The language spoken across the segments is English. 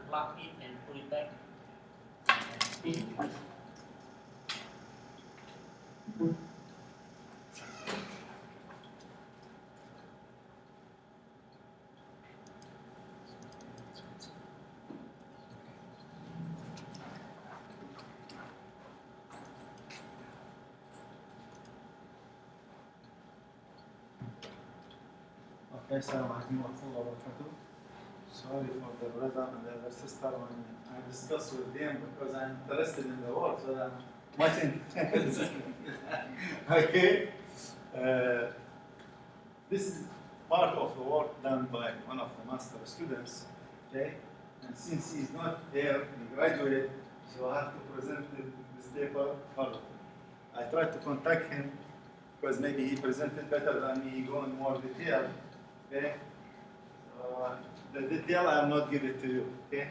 unplug it and put it back. Okay, Assalamu alaikum wa rahmatullahi wa barakatuh. Sorry for the brother and the other sister when I discuss with them because I'm interested in the work, so I'm much interested. Okay. This is part of the work done by one of the master students. Okay. And since he's not here, he graduated, so I have to present this paper further. I tried to contact him because maybe he presented better than me, he go in more detail. Okay. The detail I will not give it to you. Okay.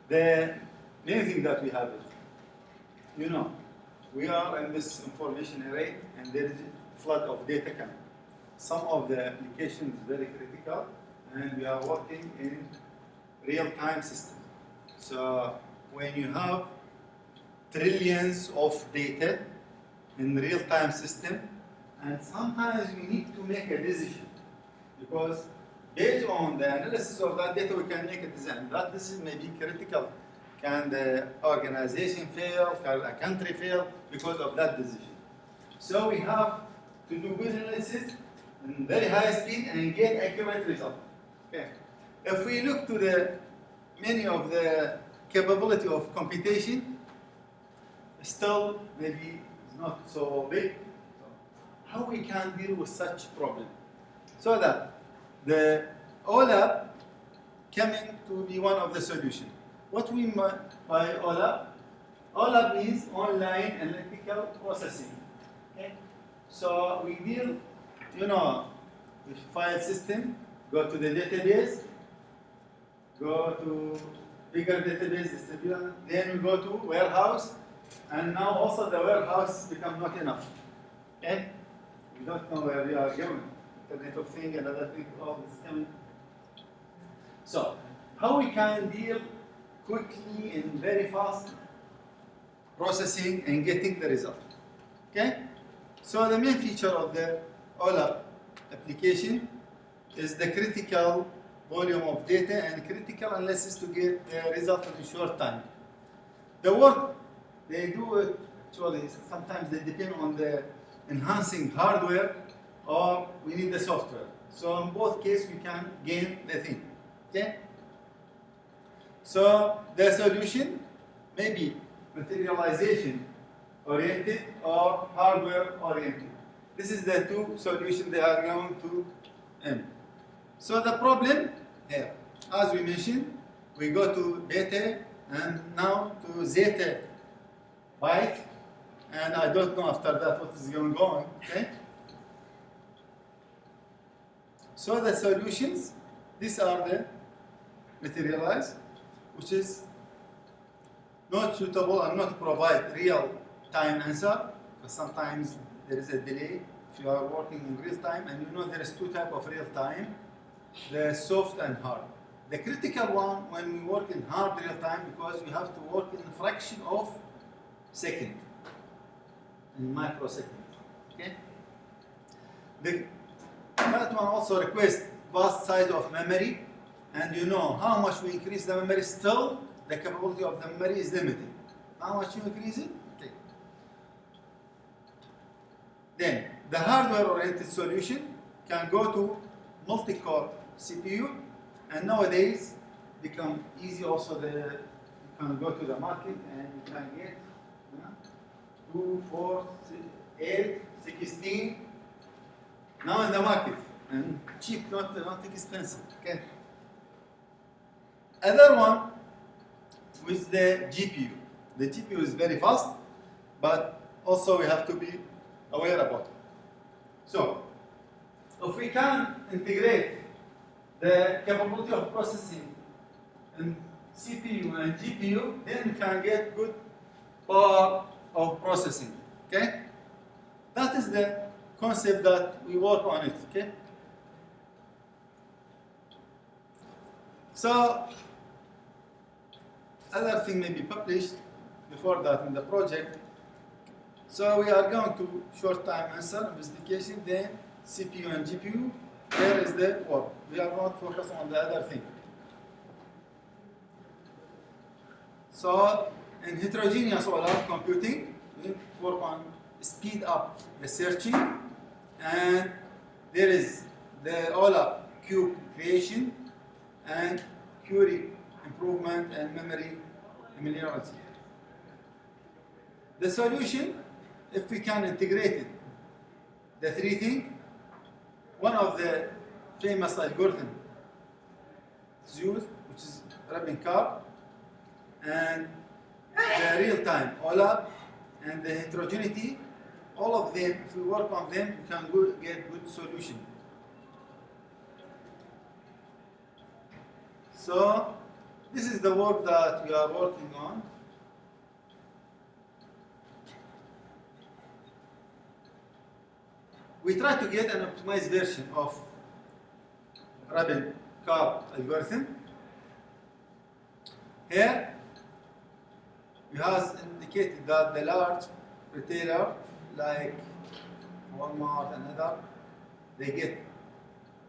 The main thing that we have is, you know, we are in this information array and there is a flood of data coming. Some of the applications is very critical and we are working in real-time system. So when you have trillions of data in real-time system, and sometimes we need to make a decision because based on the analysis of that data we can make a decision. That decision may be critical. Can the organization fail? Can a country fail because of that decision? So we have to do good analysis in very high speed and get accurate result. Okay. If we look to the many of the capability of computation, still maybe it's not so big. How we can deal with such problem? So that the OLAP coming to be one of the solution. What we mean by OLAP? OLAP means online analytical processing. Okay? So we deal, you know, with file system, go to the database, go to bigger database distribution, then we go to warehouse, and now also the warehouse become not enough. Okay? We don't know where we are going. Internet of Things, another thing, all this coming. So, how we can deal quickly and very fast processing and getting the result. Okay? So the main feature of the OLAP application is the critical volume of data and critical analysis to get the result in a short time. The work they do it actually sometimes they depend on the enhancing hardware or we need the software. So in both cases we can gain the thing. Okay? So the solution may be materialization oriented or hardware oriented. This is the two solutions they are going to end. So the problem here, as we mentioned, we go to beta and now to zeta byte, and I don't know after that what is going on. Okay? So the solutions, these are the materialized, which is not suitable and not provide real time answer, because sometimes there is a delay if you are working in real time, and you know there is two types of real time, the soft and hard. The critical one when we work in hard real time because we have to work in a fraction of second, in microsecond. Okay? That one also requires vast size of memory, and you know how much we increase the memory, still the capability of the memory is limited. How much you increase it? Okay. Then the hardware-oriented solution can go to multi-core CPU, and nowadays become easy also. You can go to the market and you can get 2, 4, 8, 16 now in the market, and cheap, not expensive. Okay. Other one with the GPU. The GPU is very fast, but also we have to be aware about it. So, if we can integrate the capability of processing in CPU and GPU, then we can get good power of processing. Okay? That is the concept that we work on it. Okay? So, other thing may be published before that in the project. So we are going to short time answer, investigation, then CPU and GPU. There is the work. We are not focused on the other thing. So in heterogeneous OLAP computing, we work on speed up the searching, and there is the OLAP cube creation and query improvement and memory familiarity. The solution, if we can integrate it, the three things, one of the famous algorithm is used, which is Rabin Carb, and the real-time OLAP and the heterogeneity, all of them, if we work on them, we can get good solution. So this is the work that we are working on. We try to get an optimized version of Rabin Carb algorithm. Here, we have indicated that the large retailer like Walmart and other, they get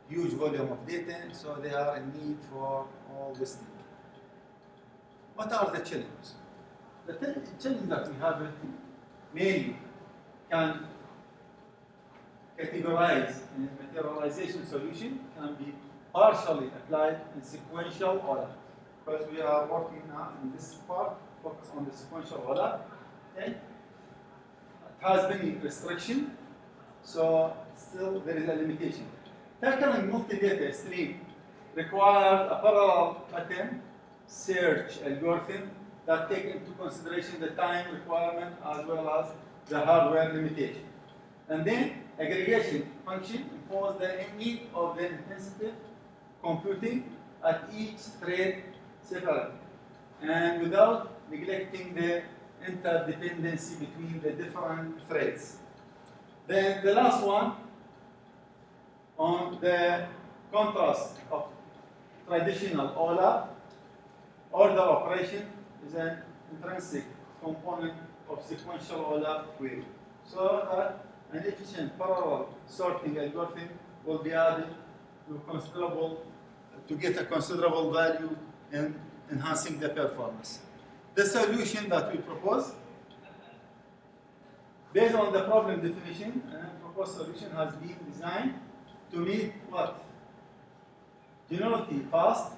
huge volume of data, so they are in need for all this thing. What are the challenges? The challenge that we have mainly can categorize in materialization solution can be partially applied in sequential order. Because we are working now in this part, focus on the sequential order. Okay? It has many restrictions, so still there is a limitation. Tackling multi-data stream requires a parallel pattern search algorithm that take into consideration the time requirement as well as the hardware limitation. And then aggregation function impose the need of the intensive computing at each thread separately, and without neglecting the interdependency between the different threads. Then the last one, on the contrast of traditional OLAP, order operation is an intrinsic component of sequential OLAP query. So that an efficient parallel sorting algorithm will be added to get a considerable value in enhancing the performance. The solution that we propose, based on the problem definition, and proposed solution has been designed to meet what? Generally fast,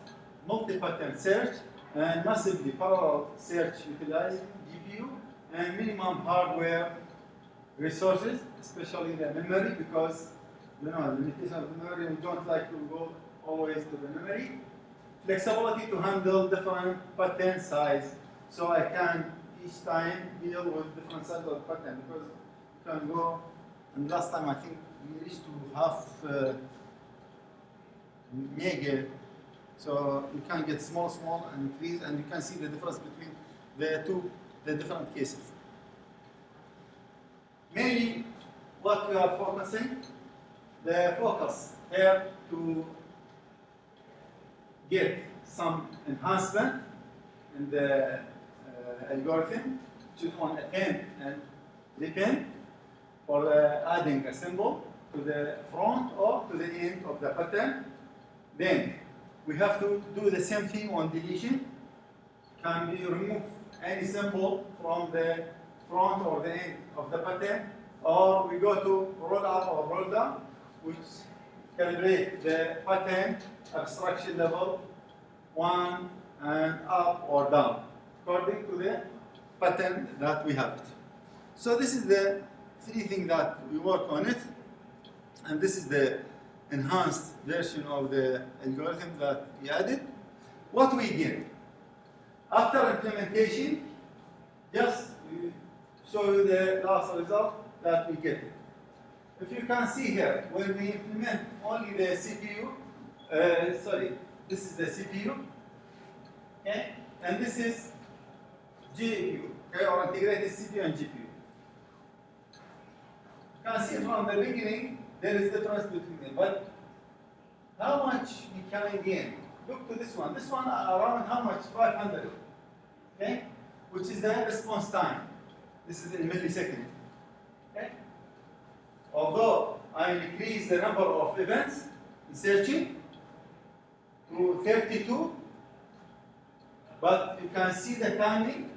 multi-pattern search, and massively parallel search utilizing GPU and minimum hardware resources, especially the memory, because the limitation of memory, we don't like to go always to the memory. Flexibility to handle different pattern size, so I can each time deal with different size of pattern, because you can go, and last time I think we reached to half mega, so you can get small and increase, and you can see the difference between the different cases. Mainly what we are focusing, the focus here to get some enhancement in the algorithm, which is on append and depend, for adding a symbol to the front or to the end of the pattern. Then we have to do the same thing on deletion. Can we remove any symbol from the front or the end of the pattern, or we go to roll up or roll down, which calibrate the pattern abstraction level 1 and up or down according to the pattern that we have. So this is the three things that we work on it, and this is the enhanced version of the algorithm that we added. What we get after implementation, just show you the last result that we get. If you can see here, when we implement only the CPU, this is the CPU, okay, and this is GPU, okay, or integrated CPU and GPU. You can see from the beginning there is difference between them, but how much we can gain look to this one. This one around how much? 500. Okay? Which is the response time. This is in milliseconds. Okay? Although I increase the number of events in searching to 32, but you can see the timing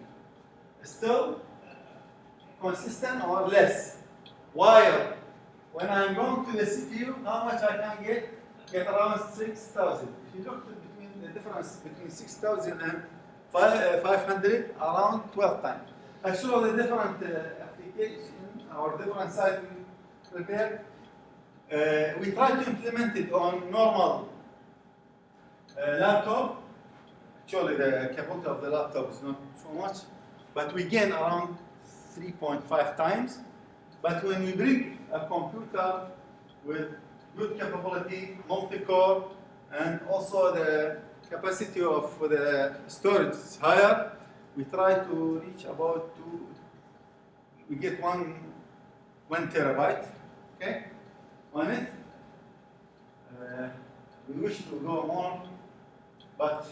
still consistent or less. While when I'm going to the CPU, how much I can get around 6,000. If you look between the difference between 6,000 and 500, around 12 times. Actually, the different application or different site we prepared, we tried to implement it on normal laptop. Actually, the capability of the laptop is not so much, but we gain around 3.5 times. But when we bring a computer with good capability, multi-core, and also the capacity of the storage is higher, we try to reach about we get one terabyte, okay, on it. We wish to go more, but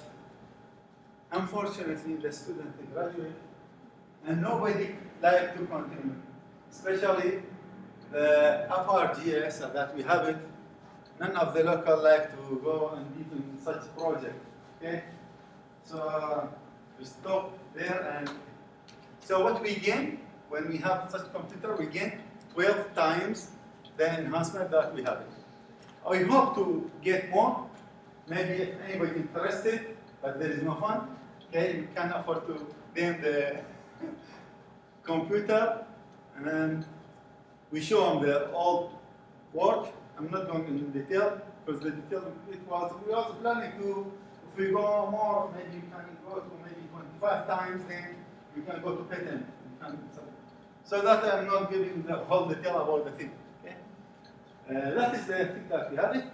unfortunately the student graduate and nobody like to continue, especially the FRGS that we have it. None of the local like to go and be in such project, okay? So we stop there, and so what we gain when we have such computer, we gain 12 times the enhancement that we have it. I hope to get more. Maybe if anybody interested, but there is no fun, okay, you can afford to name the computer, and we show them the old work. I'm not going into detail, because the detail we was planning to, if we go more, maybe you can go to maybe 25 times, then you can go to patent. So that I'm not giving the whole detail about the thing. Okay? That is the thing that we have it.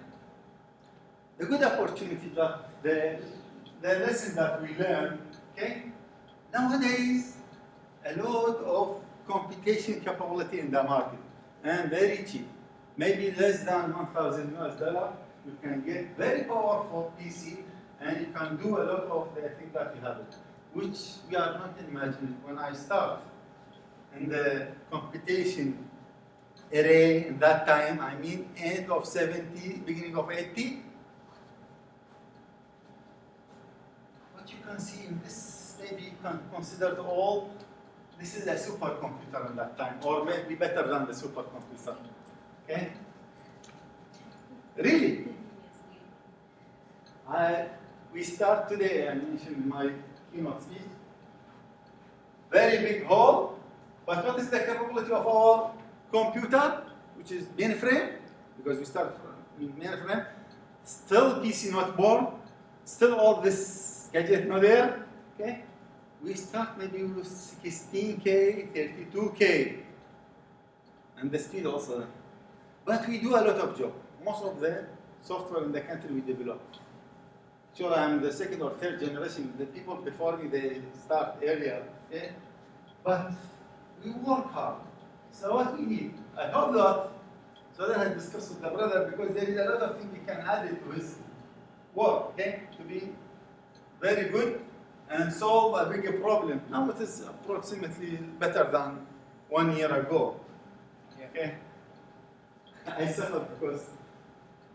The good opportunity that the lesson that we learn, okay? Nowadays, a lot of computation capability in the market, and very cheap. Maybe less than $1,000, you can get very powerful PC, and you can do a lot of the things that you have, which we are not imagining. When I start in the computation array in that time, I mean end of 70, beginning of 80, what you can see in this, maybe you can consider the old, this is a supercomputer in that time, or maybe better than the supercomputer. Okay? Really? We start today, I mentioned in my keynote speech, very big hall, but what is the capability of our computer, which is mainframe, because we start from mainframe, still PC not born, still all this gadget not there, okay? We start maybe with 16K, 32K, and the speed also. But we do a lot of job. Most of the software in the country we develop. Sure, I'm the second or third generation. The people before me, they start earlier, okay? But we work hard. So what we need, I hope that, so that I discussed with the brother, because there is a lot of things we can add it to his work, okay? To be very good and solve a bigger problem. Now it is approximately better than 1 year ago, okay? I suffered because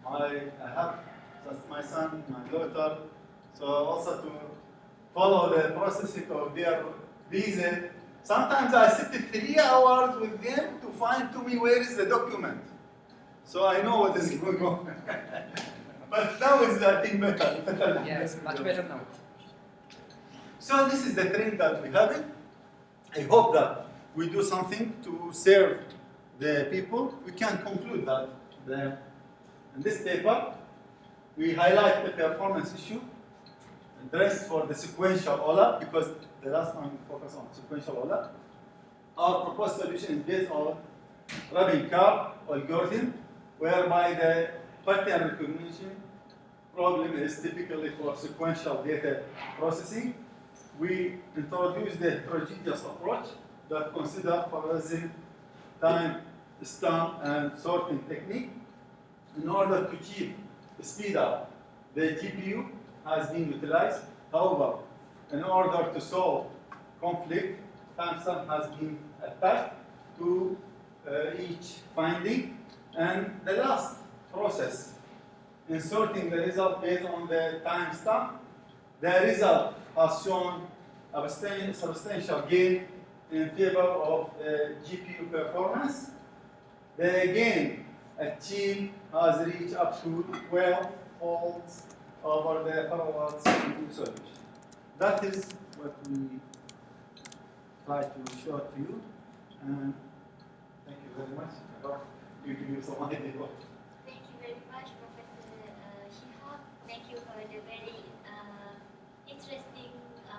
I have just my son, my daughter, so also to follow the processing of their visa. Sometimes I sit 3 hours with them to find to me where is the document. So I know what is going on. But now is I think better. Yes, much better now. So this is the trend that we have it. I hope that we do something to serve the people. We can conclude that in this paper, we highlight the performance issue, address for the sequential OLAP, because the last one we focused on sequential OLAP. Our proposed solution is based on Rabin-Carr algorithm, whereby the pattern recognition problem is typically for sequential data processing. We introduce the heterogeneous approach that considers parallelism, time, stamp, and sorting technique in order to achieve speed up the GPU has been utilized. However, in order to solve conflict, timestamp has been attached to each finding. And the last process, inserting the result based on the timestamp, the result has shown a substantial gain in favor of GPU performance. The gain achieved has reached up to 12 folds over the parallel CPU solution. That is what we try to show to you. And thank you very much. I hope you give you some idea. Thank you very much, Professor Shihab. Thank you for the very interesting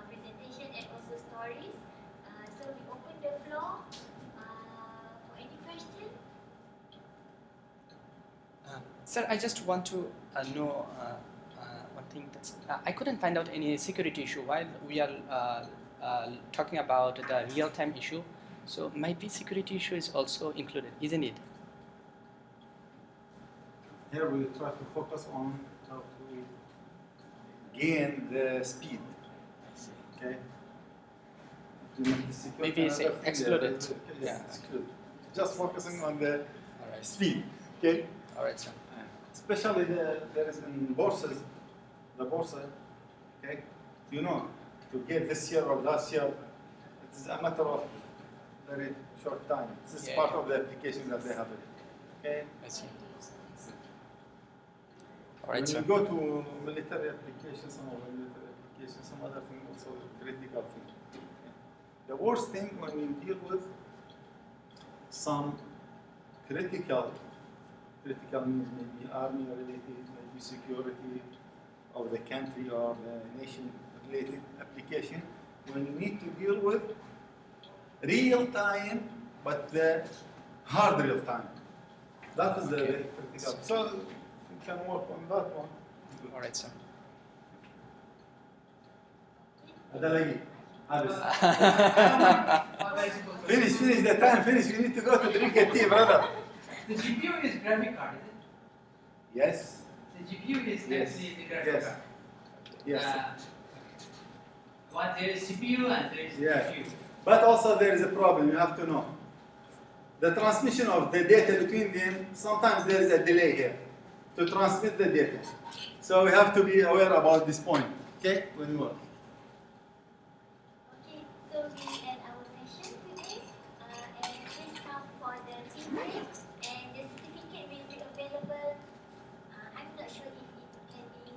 presentation and also stories. So we open the floor for any question. Sir, I just want to know one thing. That's I couldn't find out any security issue while we are talking about the real-time issue. So maybe security issue is also included, isn't it? Here we try to focus on how to gain the speed. Okay. To make the security Maybe say another thing, excluded. Yes, Yeah. excluded. Just focusing on the All right. speed. Okay. All right, sir. Especially there is in bourses, the bourse, okay, you know, to get this year or last year, it is a matter of very short time. This is Yeah, part yeah. of the application that they have it. Okay. I see. All When right, you sir. go to military applications, some of the military applications, some other thing also critical thing. The worst thing when you deal with some critical means, maybe army related, maybe security of the country or the nation related application, when you need to deal with real time, but the hard real time. That is the Okay. very critical. So you can work on that one. All right, sir. Adalagi. Finish the time, finish. We need to go to drink a tea, brother. The GPU is graphic card, is it? Yes. The GPU is Yes. actually the graphic Yes. card. Yes. What there is CPU and there is Yeah. GPU. But also there is a problem, you have to know. The transmission of the data between them, sometimes there is a delay here to transmit the data. So we have to be aware about this point, okay, when we work. Okay, so we